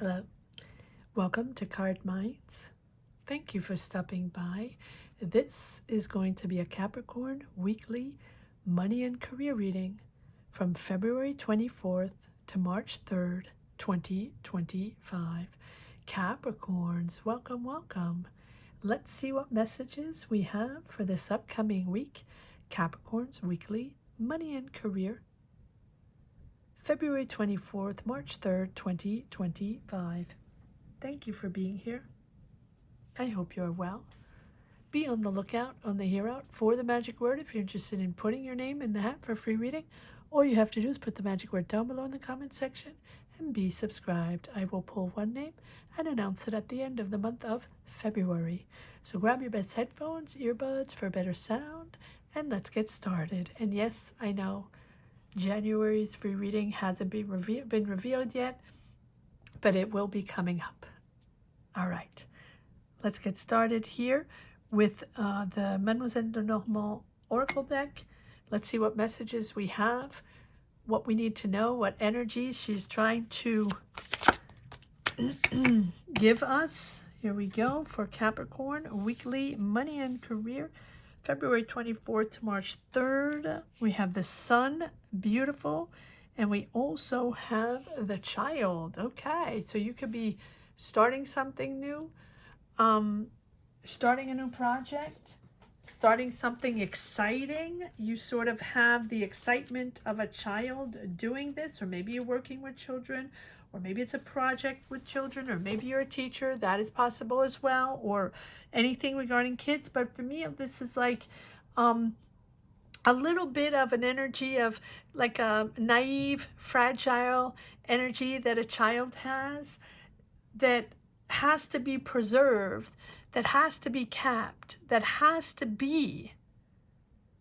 Hello, welcome to Cardminds. Thank you for stopping by. This is going to be a Capricorn weekly money and career reading from February 24th to March 3rd, 2025. Capricorns, welcome, welcome. Let's see what messages we have for this upcoming week. Capricorn's weekly money and career. February 24th, March 3rd, 2025. Thank you for being here. I hope you're well. Be on the lookout on the Hear Out for the magic word if you're interested in putting your name in the hat for free reading. All you have to do is put the magic word down below in the comment section and be subscribed. I will pull one name and announce it at the end of the month of February. So grab your best headphones, earbuds for better sound, and let's get started. And yes, I know January's free reading hasn't been revealed yet, but it will be coming up. All right, let's get started here with the Mademoiselle de Normand Oracle deck. Let's see what messages we have, what we need to know, what energies she's trying to give us. Here we go for Capricorn, weekly money and career. February 24th to March 3rd, we have the Sun, beautiful, and we also have the Child. Okay, so you could be starting something new, starting a new project, starting something exciting. You sort of have the excitement of a child doing this, or maybe you're working with children, or maybe it's a project with children, or maybe you're a teacher. That is possible as well, or anything regarding kids. But for me, this is like a little bit of an energy of like a naive, fragile energy that a child has that has to be preserved, that has to be kept, that has to be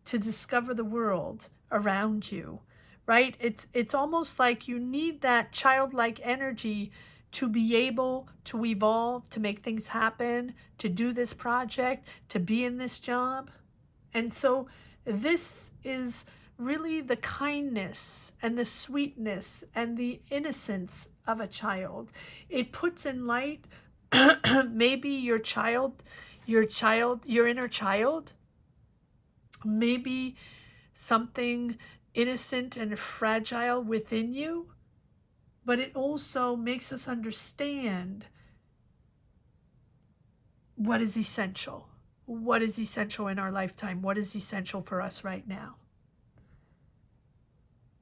to discover the world around you. Right? It's almost like you need that childlike energy to be able to evolve, to make things happen, to do this project, to be in this job. And so this is really the kindness and the sweetness and the innocence of a child. It puts in light maybe your inner child, maybe something innocent and fragile within you, but it also makes us understand what is essential. What is essential in our lifetime? What is essential for us right now?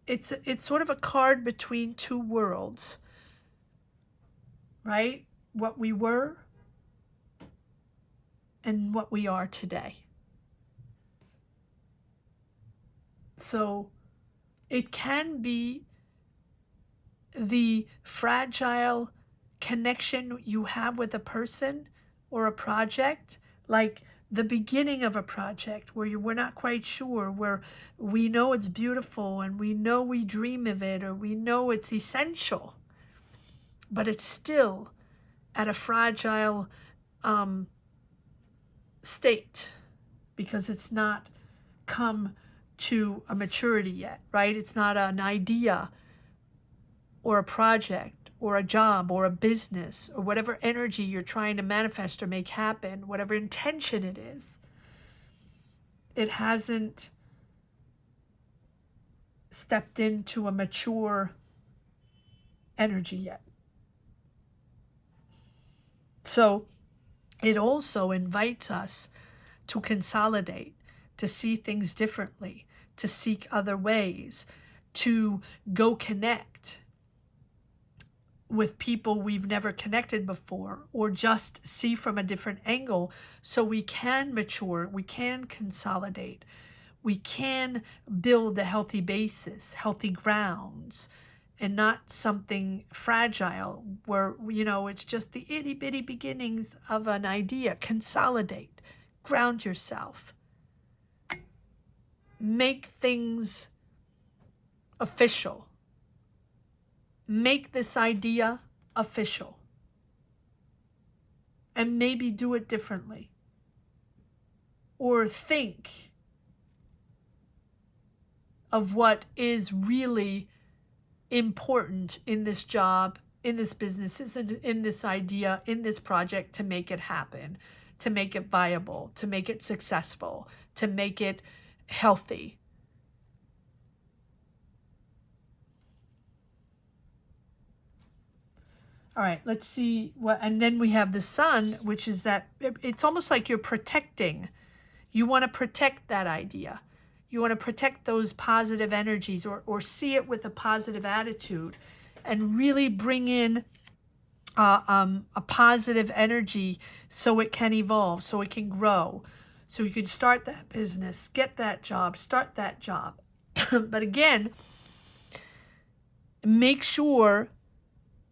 It's sort of a card between two worlds, right? What we were and what we are today. So it can be the fragile connection you have with a person or a project, like the beginning of a project where we're not quite sure, where we know it's beautiful and we know we dream of it, or we know it's essential, but it's still at a fragile state because it's not come to a maturity yet, right? It's not an idea or a project or a job or a business or whatever energy you're trying to manifest or make happen, whatever intention it is. It hasn't stepped into a mature energy yet. So it also invites us to consolidate, to see things differently, to seek other ways, to go connect with people we've never connected before, or just see from a different angle so we can mature, we can consolidate, we can build a healthy basis, healthy grounds, and not something fragile where, it's just the itty bitty beginnings of an idea. Consolidate, ground yourself. Make things official. Make this idea official. And maybe do it differently. Or think of what is really important in this job in this business, in this idea, in this project to make it happen, to make it viable, to make it successful, to make it healthy. All right, let's see what, and then we have the sun, which is that it's almost like you're protecting. You want to protect that idea. You want to protect those positive energies, or see it with a positive attitude, and really bring in a positive energy so it can evolve, so it can grow, so you can start that business, get that job, start that job. But again, make sure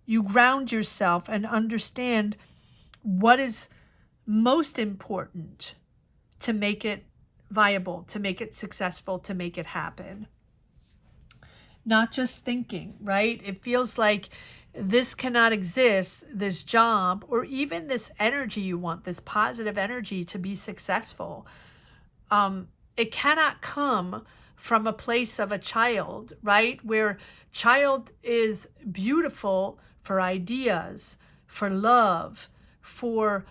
you ground yourself and understand what is most important to make it viable, to make it successful, to make it happen. Not just thinking, right? It feels like this cannot exist, this job, or even this energy you want, this positive energy to be successful. It cannot come from a place of a child, right? Where child is beautiful for ideas, for love, for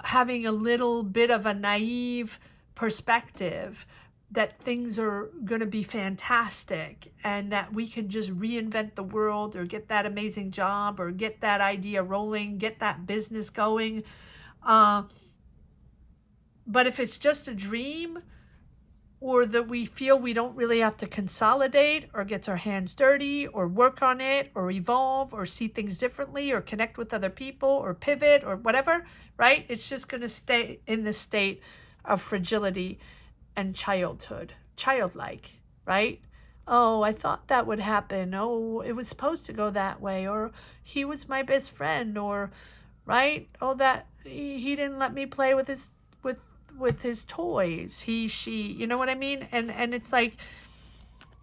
having a little bit of a naive perspective that things are going to be fantastic and that we can just reinvent the world or get that amazing job or get that idea rolling, get that business going. But if it's just a dream, or that we feel we don't really have to consolidate or get our hands dirty or work on it or evolve or see things differently or connect with other people or pivot or whatever, right? It's just going to stay in this state of fragility and childlike, right? Oh, I thought that would happen. Oh, it was supposed to go that way. Or he was my best friend. Or, right? Oh, that he didn't let me play with his toys. He, she, you know what I mean? And it's like,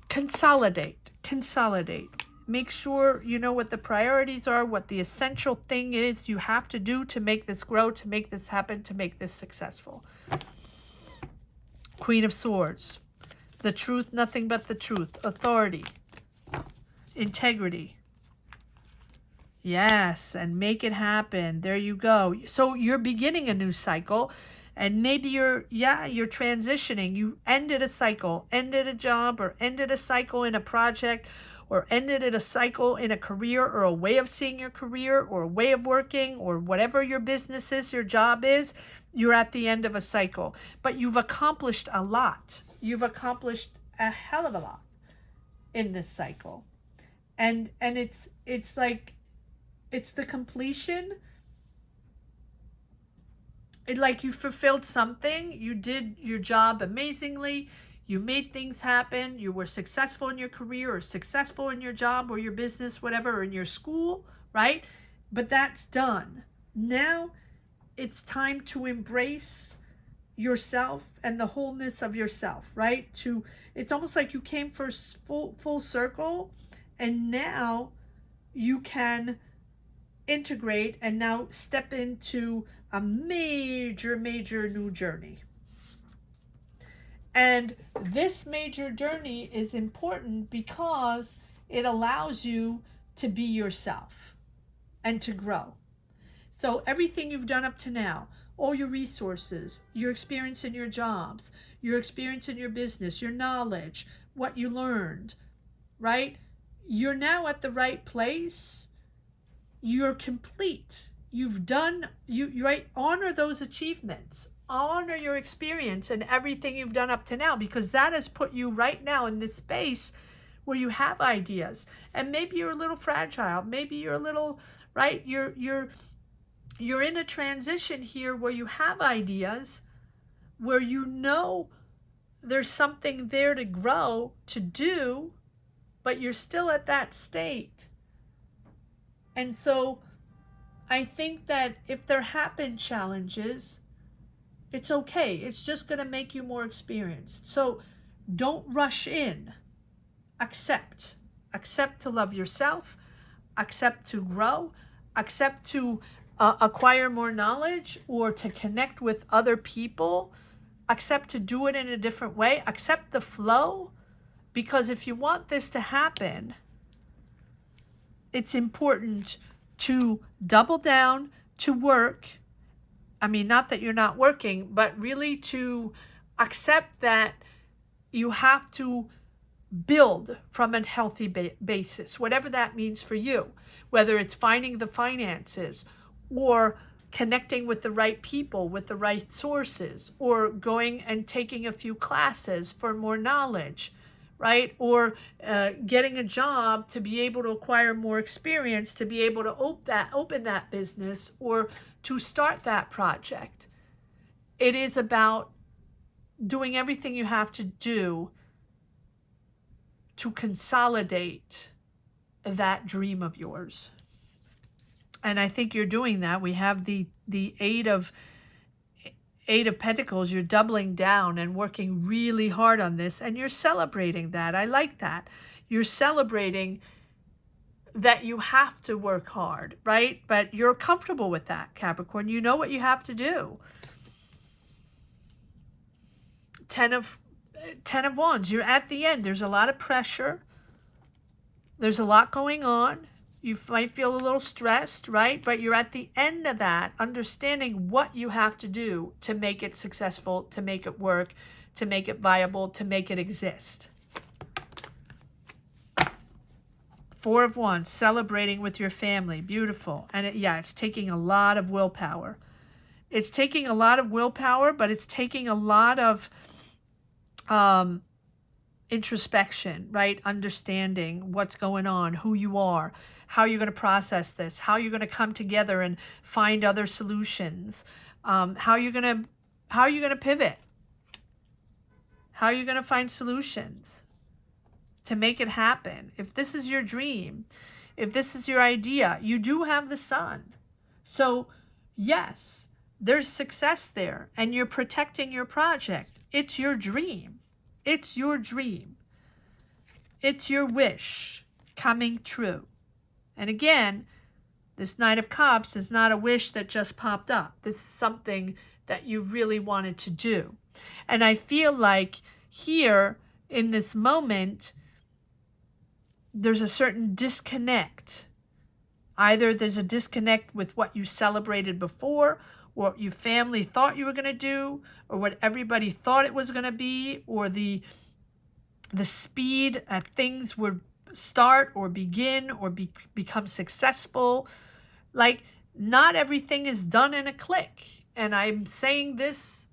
consolidate. Make sure you know what the priorities are, what the essential thing is you have to do to make this grow, to make this happen, to make this successful. Queen of Swords. The truth, nothing but the truth. Authority. Integrity. Yes, and make it happen. There you go. So you're beginning a new cycle. And maybe you're transitioning. You ended a cycle, ended a job, or ended a cycle in a project, or ended a cycle in a career, or a way of seeing your career, or a way of working, or whatever your business is, your job is. You're at the end of a cycle. But you've accomplished a lot. You've accomplished a hell of a lot in this cycle. And it's like, it's the completion. Like you fulfilled something, you did your job amazingly, you made things happen, you were successful in your career or successful in your job or your business, whatever, or in your school, right? But that's done. Now it's time to embrace yourself and the wholeness of yourself, right? It's almost like you came for full circle, and now you can integrate and now step into a major new journey. And this major journey is important because it allows you to be yourself and to grow. So everything you've done up to now, all your resources, your experience in your jobs, your experience in your business, your knowledge, what you learned, right? You're now at the right place. You're complete. You've done, right? Honor those achievements. Honor your experience and everything you've done up to now, because that has put you right now in this space where you have ideas. And maybe you're a little fragile. Maybe you're a little, right? You're in a transition here where you have ideas, where you know there's something there to grow, to do, but you're still at that state. And so I think that if there happen challenges, it's okay. It's just going to make you more experienced. So don't rush in. Accept. Accept to love yourself. Accept to grow. Accept to acquire more knowledge or to connect with other people. Accept to do it in a different way. Accept the flow. Because if you want this to happen, it's important to double down, to work. I mean, not that you're not working, but really to accept that you have to build from a healthy basis, whatever that means for you, whether it's finding the finances or connecting with the right people, with the right sources, or going and taking a few classes for more knowledge, right? Or getting a job to be able to acquire more experience, to be able to open that business, or to start that project. It is about doing everything you have to do to consolidate that dream of yours. And I think you're doing that. We have the Eight of Pentacles. You're doubling down and working really hard on this, and you're celebrating that. I like that. You're celebrating that you have to work hard, right? But you're comfortable with that, Capricorn. You know what you have to do. Ten of Wands. You're at the end. There's a lot of pressure. There's a lot going on. You might feel a little stressed, right? But you're at the end of that, understanding what you have to do to make it successful, to make it work, to make it viable, to make it exist. Four of Wands, celebrating with your family. Beautiful. And it's taking a lot of willpower. It's taking a lot of willpower, but it's taking a lot of introspection, right? Understanding what's going on, who you are, how you're going to process this, how you're going to come together and find other solutions, how you're going to pivot, how you're going to find solutions to make it happen. If this is your dream, if this is your idea, you do have the sun. So yes, there's success there, and you're protecting your project. It's your dream. It's your dream. It's your wish coming true. And again, this Knight of Cups is not a wish that just popped up. This is something that you really wanted to do. And I feel like here in this moment, there's a certain disconnect. Either there's a disconnect with what you celebrated before, or what your family thought you were going to do, or what everybody thought it was going to be, or the speed at things would start or begin or become successful. Like, not everything is done in a click. And I'm saying this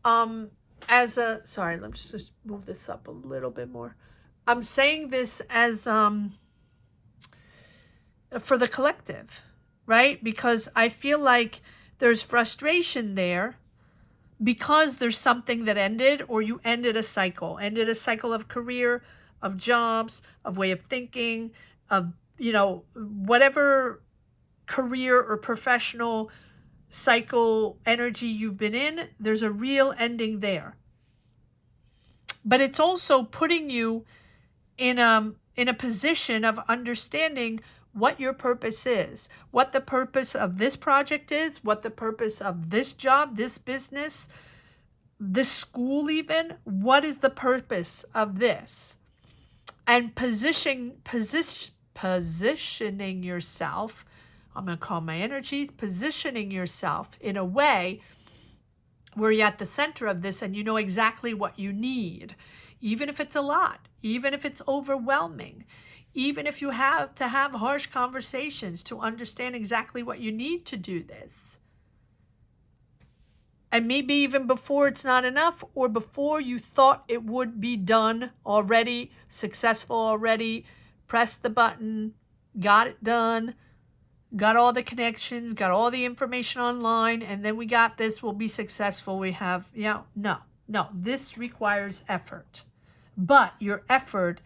as a, sorry, let's just move this up a little bit more. I'm saying this as for the collective, right? Because I feel like there's frustration there because there's something that ended, or you ended a cycle of career, of jobs, of way of thinking, of, whatever career or professional cycle energy you've been in, there's a real ending there. But it's also putting you in a position of understanding what your purpose is, what the purpose of this project is, what the purpose of this job, this business, this school even, what is the purpose of this? And positioning yourself, I'm going to call my energies, positioning yourself in a way where you're at the center of this and you know exactly what you need, even if it's a lot, even if it's overwhelming, even if you have to have harsh conversations to understand exactly what you need to do this. And maybe even before it's not enough, or before you thought it would be done already, successful already, pressed the button, got it done, got all the connections, got all the information online, and then we got this, we'll be successful. We have, no, this requires effort. But your effort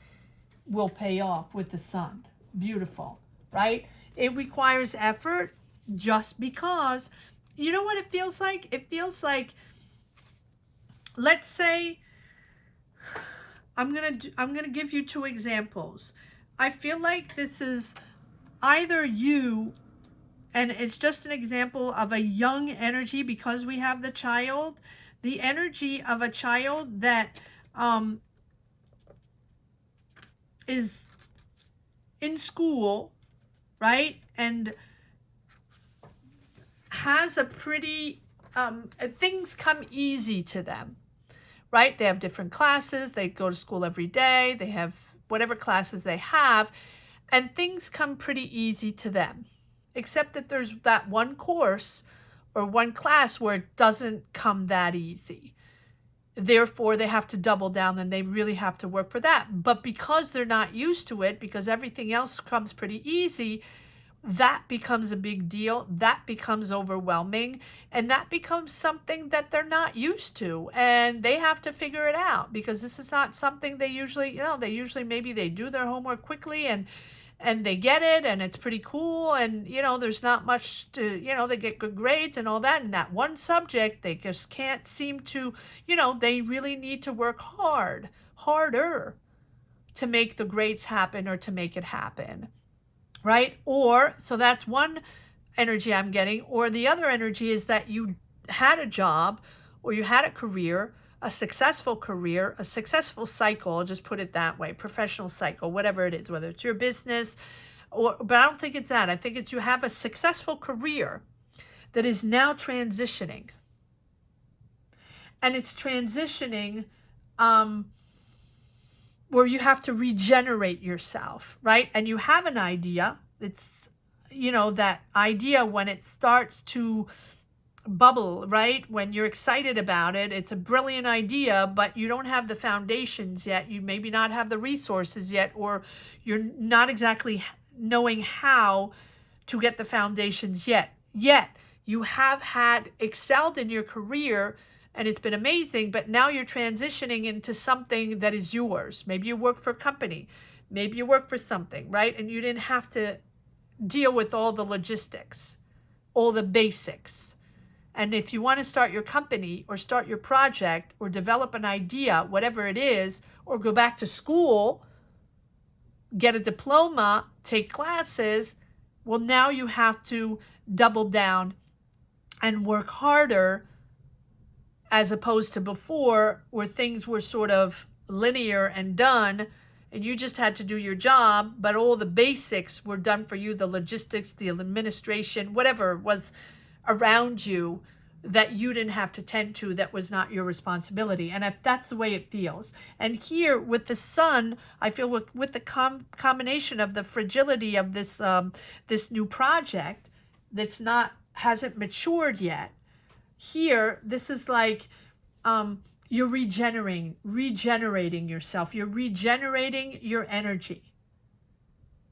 will pay off with the sun. Beautiful, right? It requires effort just because, you know what it feels like? It feels like, let's say, I'm gonna give you two examples. I feel like this is either you, and it's just an example of a young energy because we have the child, the energy of a child that is in school, right? And has a pretty, things come easy to them, right? They have different classes. They go to school every day. They have whatever classes they have, and things come pretty easy to them, except that there's that one course or one class where it doesn't come that easy. Therefore, they have to double down and they really have to work for that. But because they're not used to it, because everything else comes pretty easy, that becomes a big deal. That becomes overwhelming. And that becomes something that they're not used to. And they have to figure it out, because this is not something they usually, maybe they do their homework quickly and they get it and it's pretty cool. And, there's not much to, they get good grades and all that. And that one subject, they just can't seem to, they really need to work harder to make the grades happen or to make it happen. Right? Or, so that's one energy I'm getting. Or the other energy is that you had a job or you had a career, a successful cycle, I'll just put it that way, professional cycle, whatever it is, whether it's your business, but I don't think it's that. I think it's you have a successful career that is now transitioning. And it's transitioning where you have to regenerate yourself, right? And you have an idea. It's, that idea when it starts to bubble, right? When you're excited about it, it's a brilliant idea, but you don't have the foundations yet. You maybe not have the resources yet, or you're not exactly knowing how to get the foundations yet. Yet you have excelled in your career and it's been amazing, but now you're transitioning into something that is yours. Maybe you work for a company, maybe you work for something, right? And you didn't have to deal with all the logistics, all the basics. And if you want to start your company or start your project or develop an idea, whatever it is, or go back to school, get a diploma, take classes, well, now you have to double down and work harder, as opposed to before where things were sort of linear and done and you just had to do your job, but all the basics were done for you, the logistics, the administration, whatever was around you that you didn't have to tend to, that was not your responsibility. And if that's the way it feels. And here with the sun, I feel with the combination of the fragility of this this new project hasn't matured yet. Here, this is like you're regenerating yourself. You're regenerating your energy.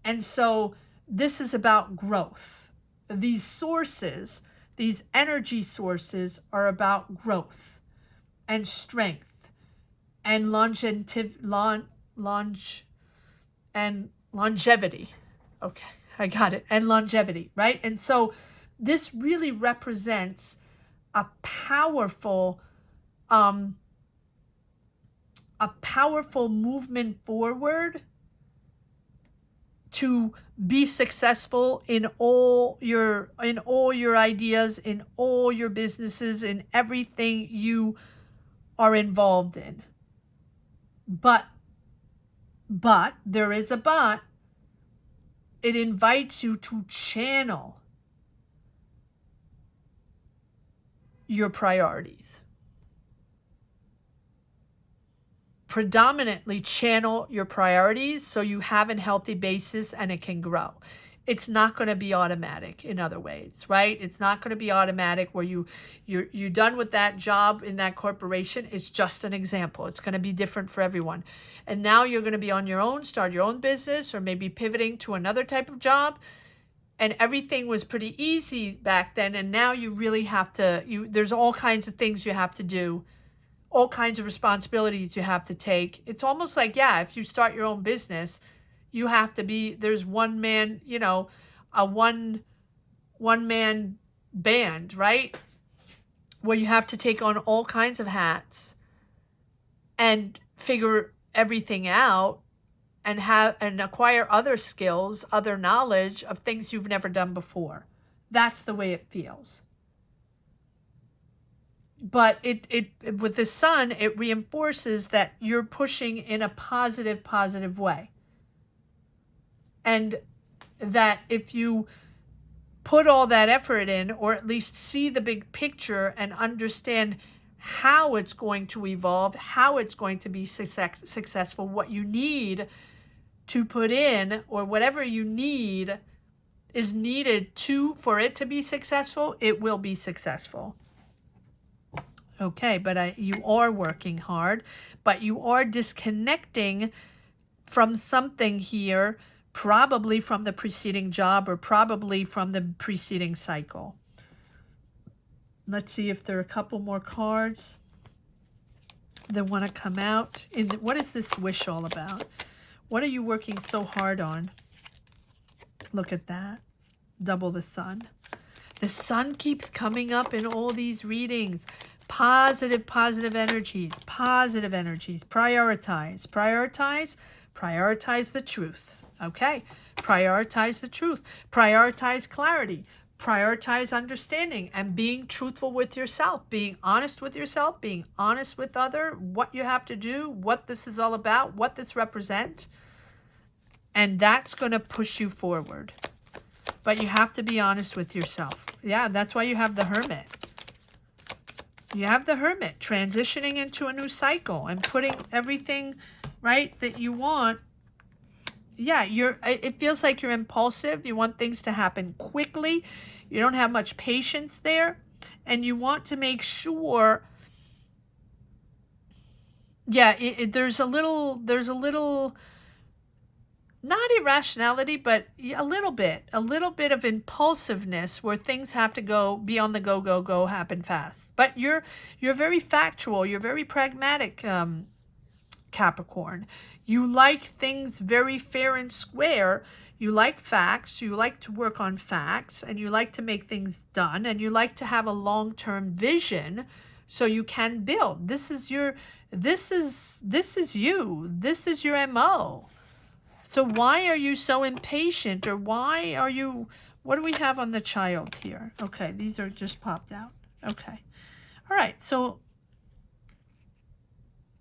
And so this is about growth. These sources, these energy sources, are about growth and strength and longevity. Okay, I got it. And longevity, right? And so this really represents a powerful movement forward to be successful in all your ideas, in all your businesses, in everything you are involved in. But there is a but. It invites you to channel your priorities. Predominantly channel your priorities so you have a healthy basis and it can grow. It's not going to be automatic in other ways, right? It's not going to be automatic where you're done with that job in that corporation. It's just an example. It's going to be different for everyone. And now you're going to be on your own, start your own business, or maybe pivoting to another type of job. And everything was pretty easy back then. And now you really have to, there's all kinds of things you have to do, all kinds of responsibilities you have to take. It's almost like, if you start your own business, you have to be, there's one man, a one man band, right? Where you have to take on all kinds of hats and figure everything out and acquire other skills, other knowledge of things you've never done before. That's the way it feels. But it with the sun, it reinforces that you're pushing in a positive way. And that if you put all that effort in, or at least see the big picture and understand how it's going to evolve, how it's going to be successful, what you need to put in, or whatever you need is needed for it to be successful, it will be successful. Okay, but you are working hard, but you are disconnecting from something here, probably from the preceding job or probably from the preceding cycle. Let's see if there are a couple more cards that want to come out. What is this wish all about? What are you working so hard on? Look at that. Double the sun. The sun keeps coming up in all these readings. Positive energies, positive energies. Prioritize the truth. Okay, prioritize the truth. Prioritize clarity. Prioritize understanding and being truthful with yourself, being honest with yourself, being honest with what you have to do, what this is all about, what this represents. And that's going to push you forward. But you have to be honest with yourself. Yeah, that's why you have the Hermit. You have the Hermit transitioning into a new cycle and putting everything, right, that you want. Yeah, it feels like you're impulsive. You want things to happen quickly. You don't have much patience there. And you want to make sure, yeah, there's a little, not irrationality, but a little bit of impulsiveness where things have to be on the go, happen fast. But you're very factual. You're very pragmatic, Capricorn. You like things very fair and square. You like facts. You like to work on facts, and you like to make things done, and you like to have a long-term vision so you can build. This is you. This is your MO. So why are you so impatient, or why are you, what do we have on the child here? Okay, these are just popped out. Okay. All right, so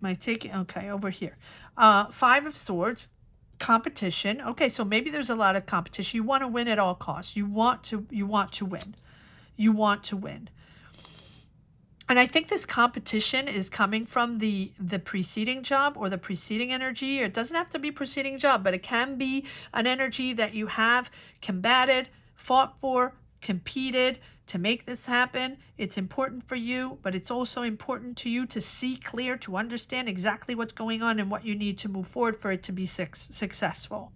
okay, over here. Five of Swords, competition. Okay, so maybe there's a lot of competition. You want to win at all costs. You want to win. You want to win. And I think this competition is coming from the preceding job or the preceding energy. It doesn't have to be preceding job, but it can be an energy that you have combated, fought for, competed to make this happen. It's important for you, but it's also important to you to see clear, to understand exactly what's going on and what you need to move forward for it to be successful.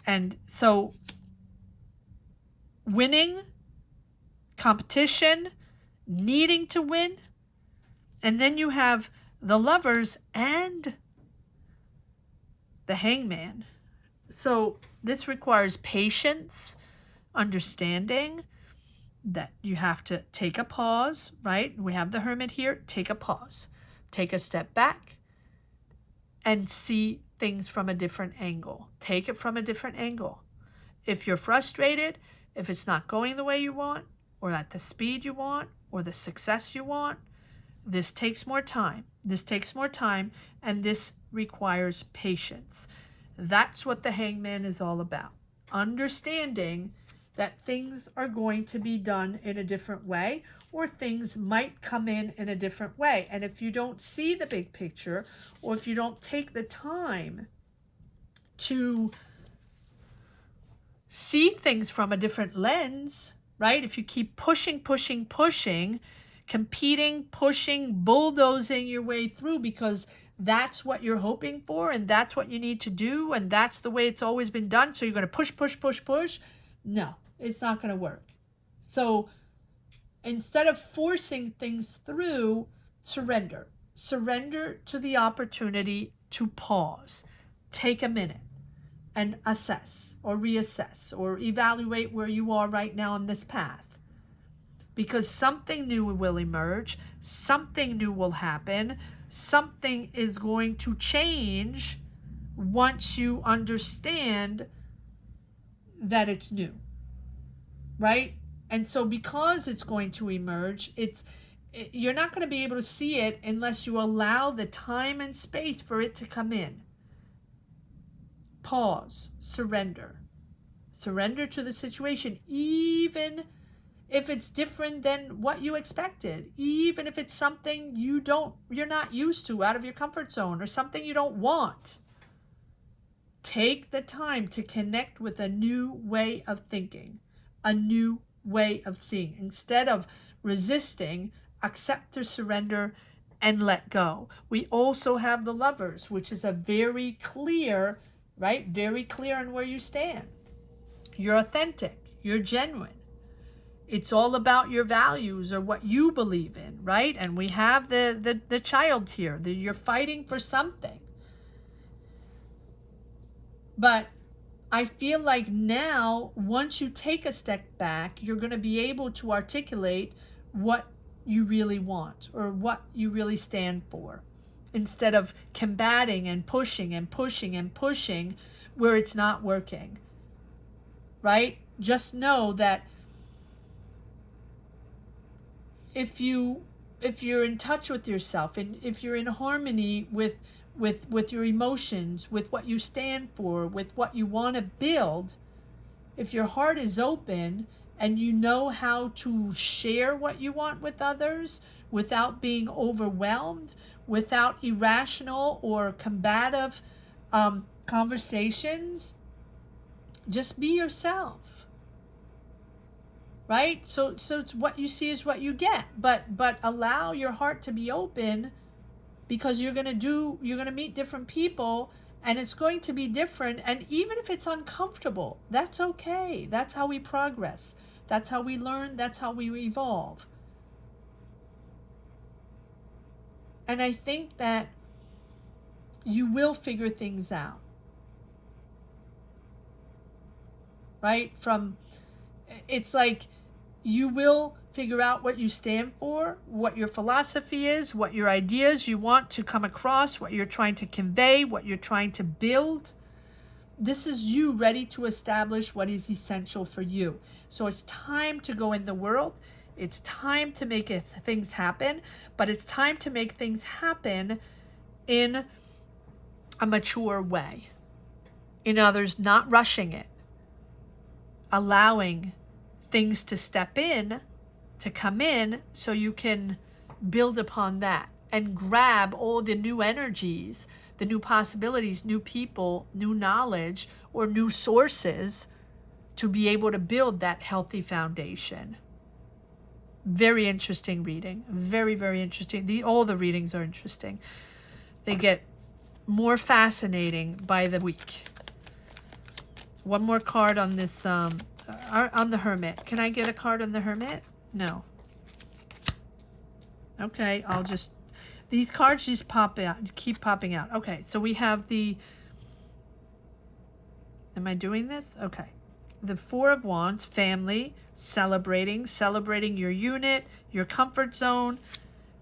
And so winning, competition, needing to win, and then you have the Lovers and the Hangman. So this requires patience, understanding that you have to take a pause, right? We have the Hermit here. Take a pause. Take a step back and see things from a different angle. Take it from a different angle. If you're frustrated, if it's not going the way you want, or at the speed you want, or the success you want, this takes more time. This takes more time, and this requires patience. That's what the Hangman is all about. Understanding that things are going to be done in a different way, or things might come in a different way. And if you don't see the big picture, or if you don't take the time to see things from a different lens, right? If you keep pushing, competing, pushing, bulldozing your way through because that's what you're hoping for and that's what you need to do and that's the way it's always been done, so you're going to push. No, it's not going to work. So instead of forcing things through, surrender. Surrender to the opportunity to pause. Take a minute and assess or reassess or evaluate where you are right now on this path. Because something new will emerge, something new will happen, something is going to change once you understand that it's new, right? And so because it's going to emerge, you're not going to be able to see it unless you allow the time and space for it to come in. Pause, surrender. Surrender to the situation, even if it's different than what you expected, even if it's something you're not used to, out of your comfort zone, or something you don't want. Take the time to connect with a new way of thinking, a new way of seeing. Instead of resisting, accept to surrender and let go. We also have the Lovers, which is a very clear, right? Very clear on where you stand. You're authentic. You're genuine. It's all about your values or what you believe in, right? And we have the child here. You're fighting for something. But I feel like now, once you take a step back, you're going to be able to articulate what you really want or what you really stand for, instead of combating and pushing and pushing and pushing where it's not working, right? Just know that if you're in touch with yourself, and if you're in harmony with your emotions, with what you stand for, with what you want to build, if your heart is open and you know how to share what you want with others without being overwhelmed, without irrational or combative conversations, just be yourself. Right? So it's what you see is what you get. But allow your heart to be open, because you're going to meet different people, and it's going to be different. And even if it's uncomfortable, that's okay. That's how we progress. That's how we learn. That's how we evolve. And I think that you will figure things out. Right? It's like you will figure out what you stand for, what your philosophy is, what your ideas you want to come across, what you're trying to convey, what you're trying to build. This is you ready to establish what is essential for you. So it's time to go in the world. It's time to make things happen, but it's time to make things happen in a mature way. In others, not rushing it. Allowing things to step in, to come in, so you can build upon that and grab all the new energies, the new possibilities, new people, new knowledge, or new sources to be able to build that healthy foundation. Very interesting reading. Very, very interesting. All the readings are interesting. They get more fascinating by the week. One more card on this, on the Hermit. Can I get a card on the Hermit? No. Okay, I'll just, these cards just pop out, keep popping out. Okay, so we have the, am I doing this? Okay. The Four of Wands, family, celebrating your unit, your comfort zone,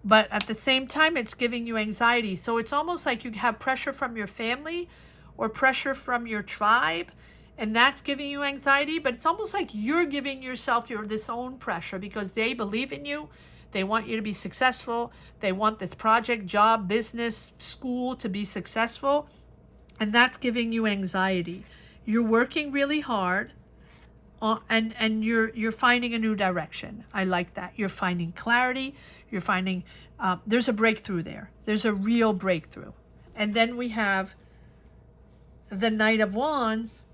but at the same time, it's giving you anxiety. So it's almost like you have pressure from your family or pressure from your tribe, and that's giving you anxiety, but it's almost like you're giving yourself this own pressure, because they believe in you. They want you to be successful. They want this project, job, business, school to be successful, and that's giving you anxiety. You're working really hard, and you're finding a new direction. I like that. You're finding clarity. You're finding there's a breakthrough there. There's a real breakthrough. And then we have the Knight of Wands,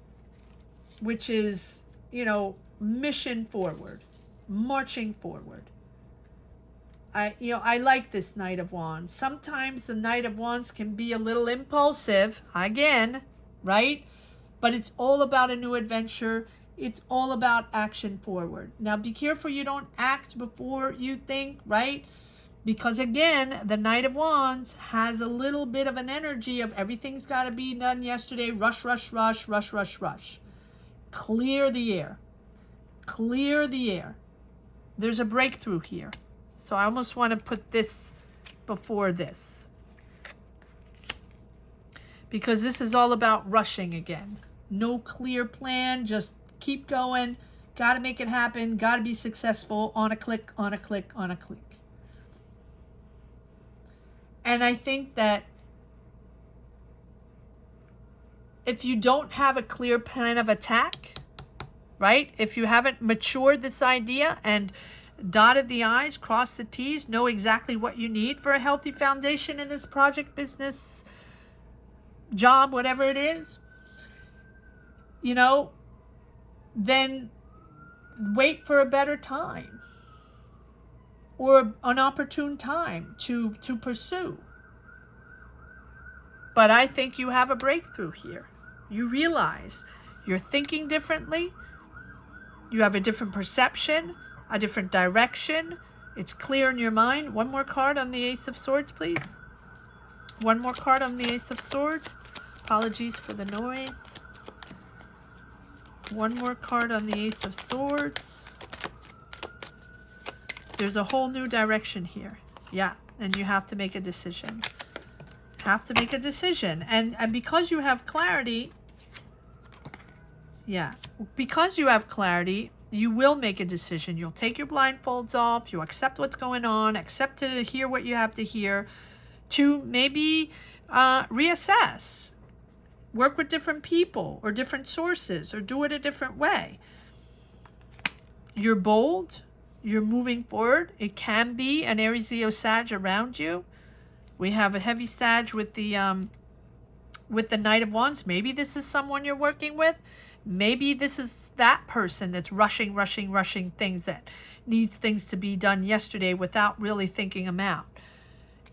which is, mission forward, marching forward. I like this Knight of Wands. Sometimes the Knight of Wands can be a little impulsive, again, right? But it's all about a new adventure. It's all about action forward. Now, be careful you don't act before you think, right? Because again, the Knight of Wands has a little bit of an energy of everything's got to be done yesterday. Rush, rush, rush, rush, rush, rush. Clear the air. Clear the air. There's a breakthrough here. So I almost want to put this before this, because this is all about rushing again. No clear plan. Just keep going. Got to make it happen. Got to be successful on a click, on a click, on a click. And I think that if you don't have a clear plan of attack, right? If you haven't matured this idea and dotted the I's, crossed the T's, know exactly what you need for a healthy foundation in this project, business, job, whatever it is, you know, then wait for a better time or an opportune time to pursue. But I think you have a breakthrough here. You realize you're thinking differently. You have a different perception, a different direction. It's clear in your mind. One more card on the Ace of Swords, please. One more card on the Ace of Swords. Apologies for the noise. One more card on the Ace of Swords. There's a whole new direction here. Yeah, and you have to make a decision. Have to make a decision. And because you have clarity, yeah, because you have clarity, you will make a decision. You'll take your blindfolds off. You'll accept what's going on, accept to hear what you have to hear, to maybe reassess, work with different people or different sources, or do it a different way. You're bold. You're moving forward. It can be an Aries, Leo, Sag around you. We have a heavy Sag with the Knight of Wands. Maybe this is someone you're working with. Maybe this is that person that's rushing things, that needs things to be done yesterday without really thinking them out.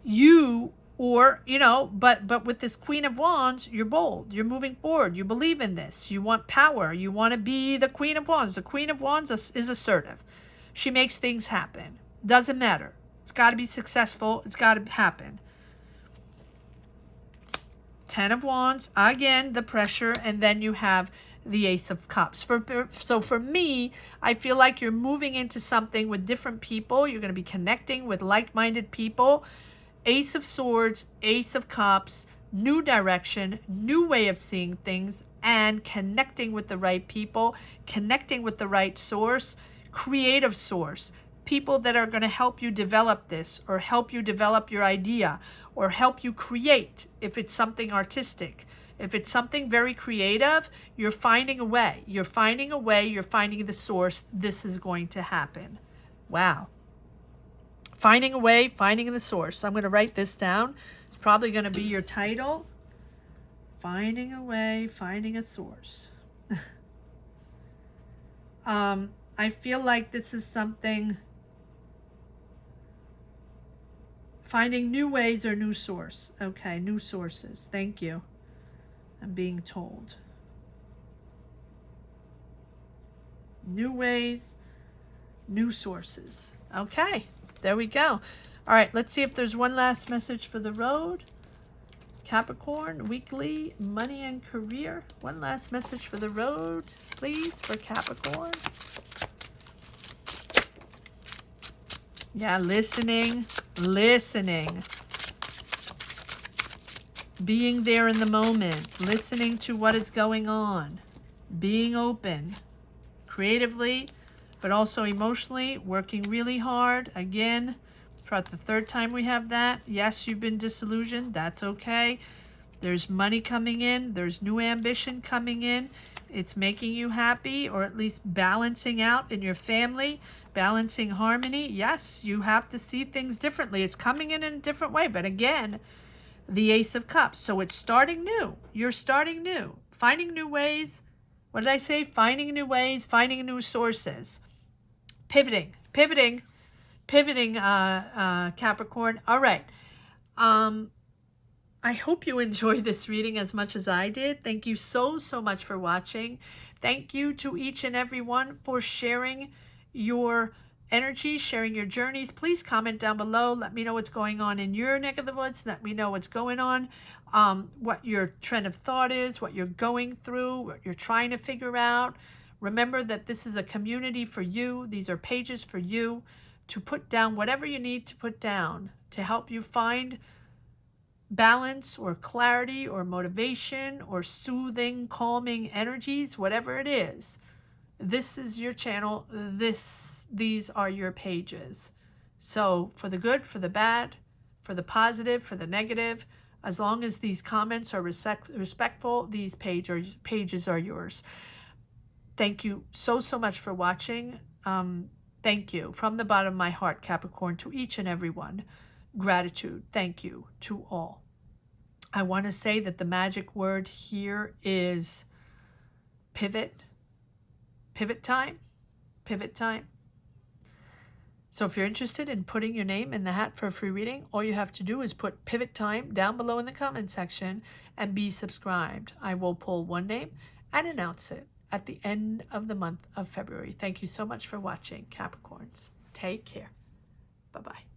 You, or, you know, but with this Queen of Wands, you're bold. You're moving forward. You believe in this. You want power. You want to be the Queen of Wands. The Queen of Wands is assertive. She makes things happen. Doesn't matter. It's got to be successful. It's got to happen. Ten of Wands, again, the pressure, and then you have the Ace of Cups. So for me, I feel like you're moving into something with different people. You're going to be connecting with like-minded people. Ace of Swords, Ace of Cups, new direction, new way of seeing things, and connecting with the right people, connecting with the right source, creative source, people that are going to help you develop this, or help you develop your idea, or help you create if it's something artistic. If it's something very creative, you're finding a way. You're finding a way. You're finding the source. This is going to happen. Wow. Finding a way, finding the source. I'm going to write this down. It's probably going to be your title. Finding a way, finding a source. I feel like this is something, finding new ways or new source. Okay, new sources. Thank you. I'm being told. New ways, new sources. Okay, there we go. All right, let's see if there's one last message for the road. Capricorn, weekly, money and career. One last message for the road, please, for Capricorn. Yeah, listening. Being there in the moment, listening to what is going on, being open, creatively, but also emotionally, working really hard. Again, for the third time we have that. Yes, you've been disillusioned. That's okay. There's money coming in. There's new ambition coming in. It's making you happy, or at least balancing out in your family, balancing harmony. Yes, you have to see things differently. It's coming in a different way. But again, the Ace of Cups. So it's starting new. You're starting new. Finding new ways. What did I say? Finding new ways, finding new sources. Pivoting, Capricorn. All right. I hope you enjoyed this reading as much as I did. Thank you so much for watching. Thank you to each and every one for sharing your energy, sharing your journeys. Please comment down below. Let me know what's going on in your neck of the woods. Let me know what's going on, what your trend of thought is, what you're going through, what you're trying to figure out. Remember that this is a community for you. These are pages for you to put down whatever you need to put down to help you find balance or clarity or motivation or soothing, calming energies, whatever it is. This is your channel. These are your pages. So for the good, for the bad, for the positive, for the negative, as long as these comments are respectful, these pages are yours. Thank you so much for watching. Thank you from the bottom of my heart, Capricorn, to each and every one. Gratitude. Thank you to all. I want to say that the magic word here is pivot. Pivot time. Pivot time. So if you're interested in putting your name in the hat for a free reading, all you have to do is put pivot time down below in the comment section and be subscribed. I will pull one name and announce it at the end of the month of February. Thank you so much for watching, Capricorns. Take care. Bye-bye.